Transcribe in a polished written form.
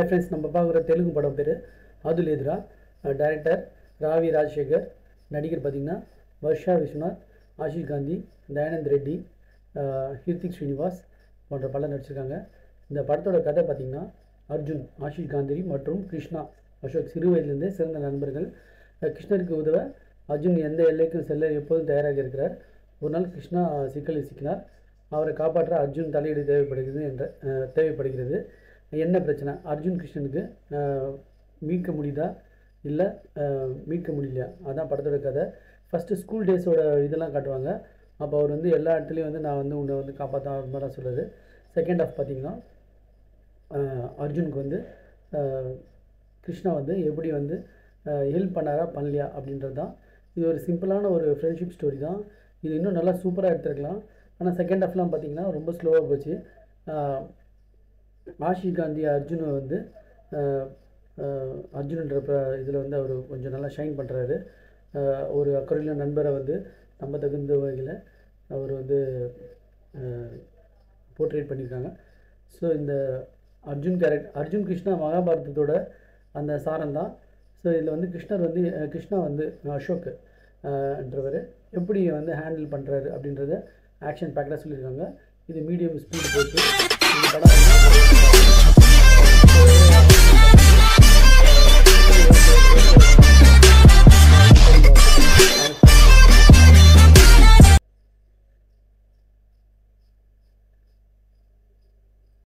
Friends, நம்ம பார்க்குற தெலுங்கு படம் பேர் அதுலேதுரா. டைரக்டர் ராவி ராஜசேகர். நடிகர் பார்த்திங்கன்னா வர்ஷா விஸ்வநாத், ஆஷிஷ் காந்தி, தயானந்த் ரெட்டி, ஹிருத்திக் ஸ்ரீனிவாஸ் போன்ற பலர் நடிச்சிருக்காங்க. இந்த படத்தோட கதை பார்த்திங்கன்னா அர்ஜுன், ஆஷிஷ் காந்தி மற்றும் கிருஷ்ணா அசோக் சிறு வயதிலிருந்தே சிறந்த நண்பர்கள். கிருஷ்ணருக்கு உதவ அர்ஜுன் எந்த எல்லைக்கும் செல்ல எப்போதும் தயாராக இருக்கிறார். ஒரு நாள் கிருஷ்ணா சிக்கலில் சிக்கினார். அவரை காப்பாற்ற அர்ஜுன் தலையீடு தேவைப்படுகிறது. என்ன பிரச்சனை, அர்ஜுன் கிருஷ்ணனுக்கு மீட்க முடியுதா இல்லை மீட்க முடியலையா, அதான் படத்தோட கதை. ஃபஸ்ட்டு ஸ்கூல் டேஸோட இதெல்லாம் காட்டுவாங்க. அப்போ அவர் வந்து எல்லா இடத்துலையும் வந்து நான் வந்து உன்னை வந்து காப்பாற்ற மாதிரி தான் சொல்கிறாரு. செகண்ட் ஆஃப் பார்த்திங்கன்னா அர்ஜுனுக்கு வந்து கிருஷ்ணா வந்து எப்படி வந்து ஹெல்ப் பண்ணாரா பண்ணலையா அப்படின்றது தான். இது ஒரு சிம்பிளான ஒரு ஃப்ரெண்ட்ஷிப் ஸ்டோரி தான். இது இன்னும் நல்லா சூப்பராக எடுத்துருக்கலாம். ஆனால் செகண்ட் ஆஃப்லாம் பார்த்திங்கன்னா ரொம்ப ஸ்லோவாக போச்சு. ஆஷிஷ் காந்தி அர்ஜுனை வந்து அர்ஜுன்ன்ற இதில் வந்து அவர் கொஞ்சம் நல்லா ஷைன் பண்ணுறாரு. ஒரு அக்கறையுள்ள நண்பரை வந்து நம்ம தகுந்த வகையில் அவர் வந்து போர்ட்ரேட் பண்ணியிருக்காங்க. ஸோ இந்த அர்ஜுன் கிருஷ்ணா மகாபாரதத்தோட அந்த சாரம் தான். ஸோ இதில் வந்து கிருஷ்ணா வந்து அசோக் என்றவர் எப்படி வந்து ஹேண்டில் பண்ணுறாரு அப்படின்றத ஆக்ஷன் பேக்கடாக சொல்லியிருக்காங்க. இது மீடியம் ஸ்பீடு போச்சு. இந்த படம்